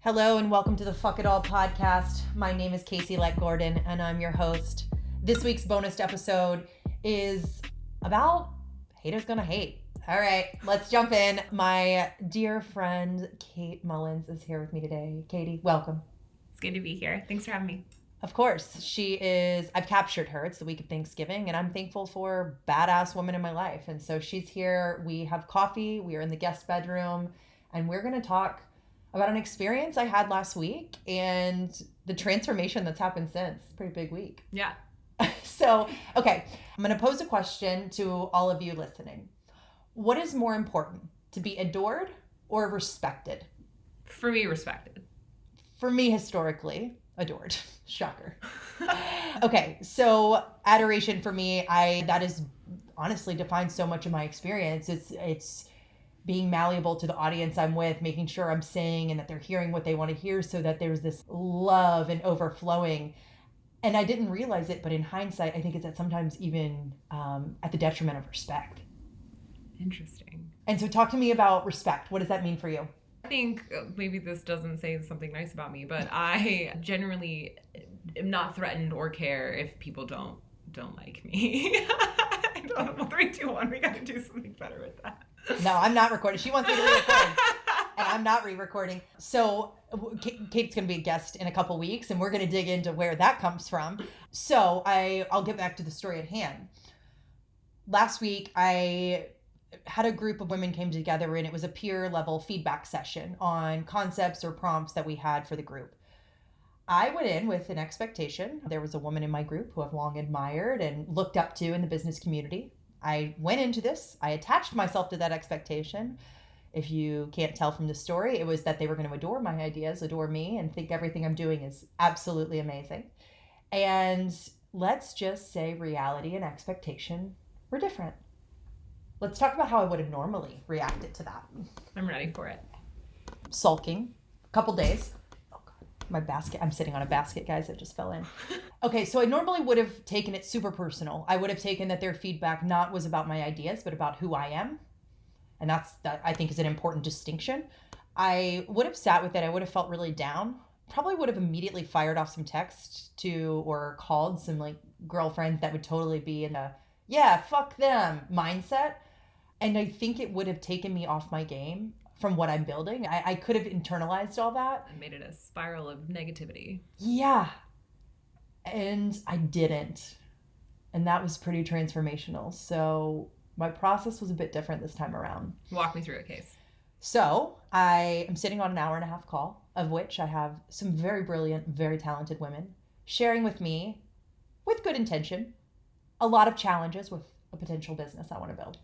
Hello and welcome to the Fuck It All podcast. My name is Casey Gordon and I'm your host. This week's bonus episode is about haters gonna hate. All right, let's jump in. My dear friend Kate Mullins is here with me today. Katie, welcome. It's good to be here. Thanks for having me. Of course, I've captured her. It's the week of Thanksgiving and I'm thankful for badass women in my life. And so she's here. We have coffee. We are in the guest bedroom and we're going to talk about an experience I had last week and the transformation that's happened since. It's a pretty big week. Yeah. So, okay, I'm going to pose a question to all of you listening. What is more important, to be adored or respected? For me, respected. For me, historically, adored. Shocker. Okay, so adoration for me, that is honestly defines so much of my experience. It's being malleable to the audience I'm with, making sure I'm saying and that they're hearing what they want to hear so that there's this love and overflowing. And I didn't realize it, but in hindsight, I think it's sometimes even at the detriment of respect. Interesting. And so talk to me about respect. What does that mean for you? I think maybe this doesn't say something nice about me, but I generally am not threatened or care if people don't like me. I don't know. 3, 2, 1. We got to do something better with that. No, I'm not recording. She wants me to re-record, and I'm not re-recording. So Kate's going to be a guest in a couple weeks, and we're going to dig into where that comes from. So I'll get back to the story at hand. Last week, I had a group of women came together, and it was a peer level feedback session on concepts or prompts that we had for the group. I went in with an expectation. There was a woman in my group who I've long admired and looked up to in the business community. I went into this, I attached myself to that expectation. If you can't tell from the story, it was that they were going to adore my ideas, adore me, and think everything I'm doing is absolutely amazing. And let's just say reality and expectation were different. Let's talk about how I would have normally reacted to that. I'm ready for it. Sulking, a couple days. My basket, I'm sitting on a basket, guys, that just fell in. Okay, so I normally would have taken it super personal. I would have taken that their feedback not was about my ideas, but about who I am. And that I think is an important distinction. I would have sat with it. I would have felt really down. Probably would have immediately fired off some text to or called some like girlfriends that would totally be in a, yeah, fuck them mindset. And I think it would have taken me off my game from what I'm building. I could have internalized all that. I made it a spiral of negativity. Yeah. And I didn't. And that was pretty transformational. So my process was a bit different this time around. Walk me through a case. So I am sitting on an 1.5-hour call, of which I have some very brilliant, very talented women sharing with me, with good intention, a lot of challenges with a potential business I want to build.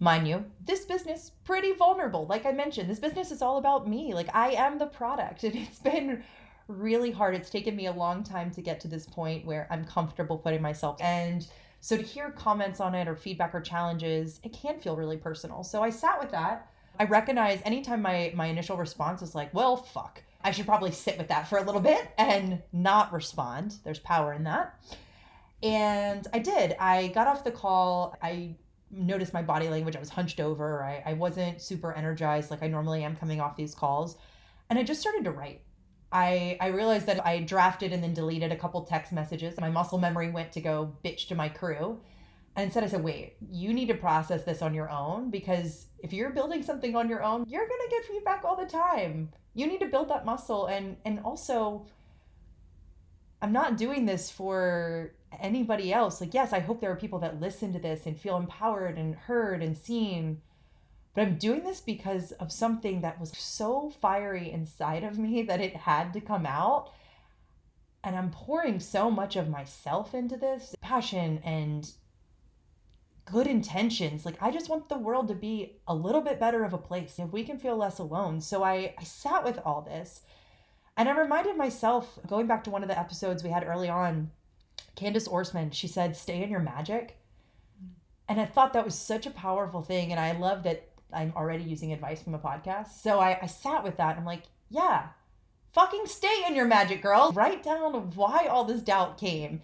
Mind you, this business, pretty vulnerable. Like I mentioned, this business is all about me. Like I am the product and it's been really hard. It's taken me a long time to get to this point where I'm comfortable putting myself. And so to hear comments on it or feedback or challenges, it can feel really personal. So I sat with that. I recognize anytime my initial response is like, well, fuck, I should probably sit with that for a little bit and not respond. There's power in that. And I did. I got off the call. I noticed my body language. I was hunched over. I wasn't super energized like I normally am coming off these calls. And I just started to write. I realized that I drafted and then deleted a couple text messages. My muscle memory went to go bitch to my crew. And instead I said, wait, you need to process this on your own, because if you're building something on your own, you're going to get feedback all the time. You need to build that muscle. And also, I'm not doing this for anybody else. Like, yes, I hope there are people that listen to this and feel empowered and heard and seen. But I'm doing this because of something that was so fiery inside of me that it had to come out. And I'm pouring so much of myself into this, passion and good intentions. Like, I just want the world to be a little bit better of a place if we can feel less alone. So I sat with all this and I reminded myself, going back to one of the episodes we had early on, Candace Orsman, she said, stay in your magic. And I thought that was such a powerful thing. And I love that I'm already using advice from a podcast. So I sat with that. I'm like, yeah, fucking stay in your magic, girl. Write down why all this doubt came.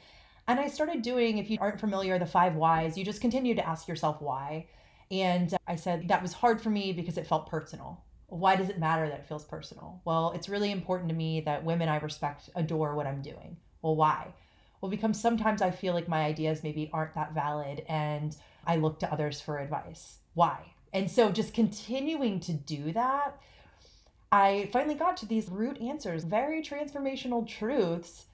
And I started doing, if you aren't familiar, the 5 whys. You just continue to ask yourself why. And I said that was hard for me because it felt personal. Why does it matter that it feels personal? Well, it's really important to me that women I respect adore what I'm doing. Well, why? Well, because sometimes I feel like my ideas maybe aren't that valid and I look to others for advice. Why? And so just continuing to do that, I finally got to these root answers, very transformational truths.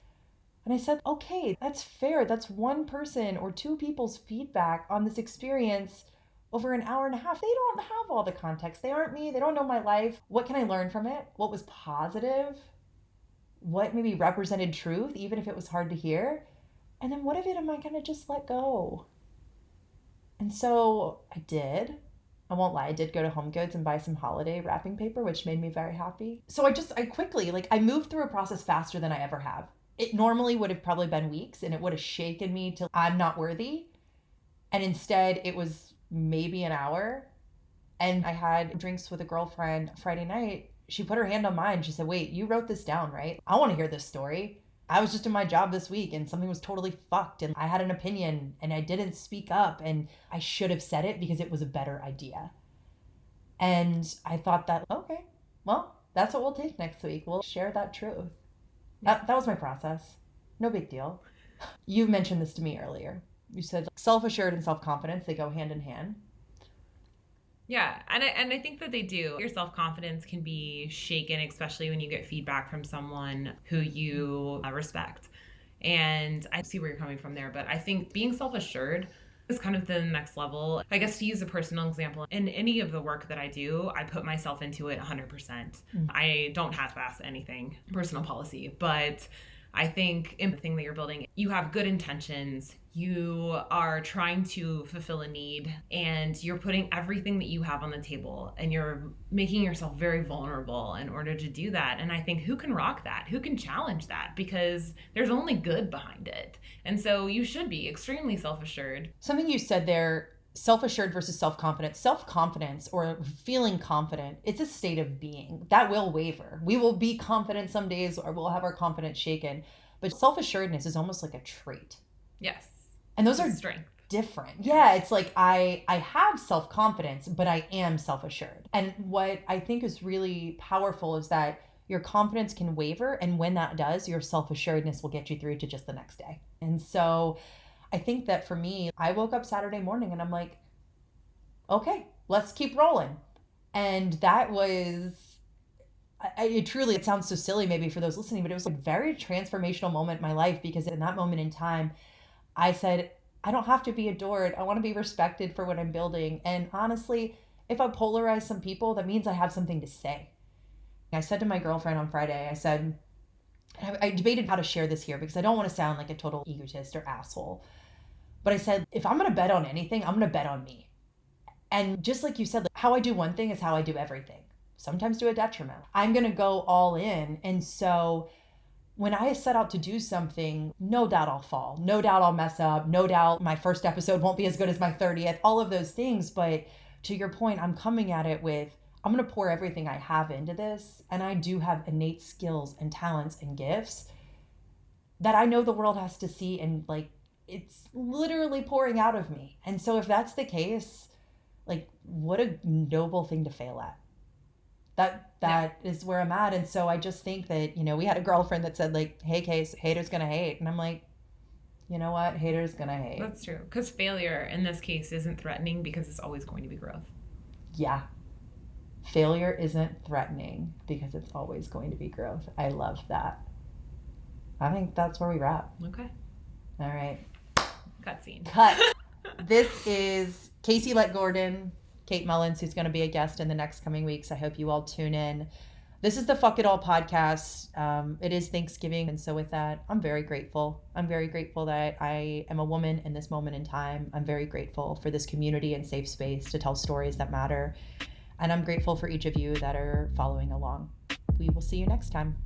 And I said, okay, that's fair. That's one person or two people's feedback on this experience over an hour and a half. They don't have all the context. They aren't me. They don't know my life. What can I learn from it? What was positive? What maybe represented truth, even if it was hard to hear? And then what of it am I going to just let go? And so I did. I won't lie, I did go to Home Goods and buy some holiday wrapping paper, which made me very happy. So I quickly, I moved through a process faster than I ever have. It normally would have probably been weeks and it would have shaken me till I'm not worthy. And instead it was maybe an hour. And I had drinks with a girlfriend Friday night. She put her hand on mine. She said, wait, you wrote this down, right? I want to hear this story. I was just in my job this week and something was totally fucked and I had an opinion and I didn't speak up and I should have said it because it was a better idea. And I thought that, okay, well, that's what we'll take next week. We'll share that truth. That was my process. No big deal. You mentioned this to me earlier. You said self-assured and self-confidence, they go hand in hand. Yeah, and I think that they do. Your self-confidence can be shaken, especially when you get feedback from someone who you respect. And I see where you're coming from there, but I think being self-assured is kind of the next level. I guess to use a personal example, in any of the work that I do, I put myself into it 100%. I don't half-ass anything, personal policy, but I think in the thing that you're building, you have good intentions, you are trying to fulfill a need, and you're putting everything that you have on the table, and you're making yourself very vulnerable in order to do that. And I think who can rock that? Who can challenge that? Because there's only good behind it. And so you should be extremely self-assured. Something you said there, self-assured versus self-confidence. Self-confidence or feeling confident, it's a state of being. That will waver. We will be confident some days or we'll have our confidence shaken. But self-assuredness is almost like a trait. Yes. And those are strength. Different. Yeah, it's like I have self-confidence, but I am self-assured. And what I think is really powerful is that your confidence can waver. And when that does, your self-assuredness will get you through to just the next day. And so I think that for me, I woke up Saturday morning and I'm like, okay, let's keep rolling. And that was, it sounds so silly maybe for those listening, but it was a very transformational moment in my life because in that moment in time, I said, I don't have to be adored. I want to be respected for what I'm building. And honestly, if I polarize some people, that means I have something to say. I said to my girlfriend on Friday, I said, I debated how to share this here because I don't want to sound like a total egotist or asshole. But I said, if I'm going to bet on anything, I'm going to bet on me. And just like you said, how I do one thing is how I do everything. Sometimes to a detriment. I'm going to go all in. And so when I set out to do something, no doubt I'll fall. No doubt I'll mess up. No doubt my first episode won't be as good as my 30th. All of those things. But to your point, I'm coming at it with, I'm going to pour everything I have into this. And I do have innate skills and talents and gifts that I know the world has to see. And it's literally pouring out of me. And so if that's the case, what a noble thing to fail at. That is where I'm at. And so I just think that, we had a girlfriend that said hey, Case, haters gonna hate. And I'm like, you know what? Haters gonna hate. That's true. Because failure in this case isn't threatening because it's always going to be growth. Yeah. Failure isn't threatening because it's always going to be growth. I love that. I think that's where we wrap. Okay. All right. Cutscene. Cut. This is Casey Gordon, Kate Mullins, who's going to be a guest in the next coming weeks. I hope you all tune in. This is the Fuck It All podcast. It is Thanksgiving. And so with that, I'm very grateful. I'm very grateful that I am a woman in this moment in time. I'm very grateful for this community and safe space to tell stories that matter. And I'm grateful for each of you that are following along. We will see you next time.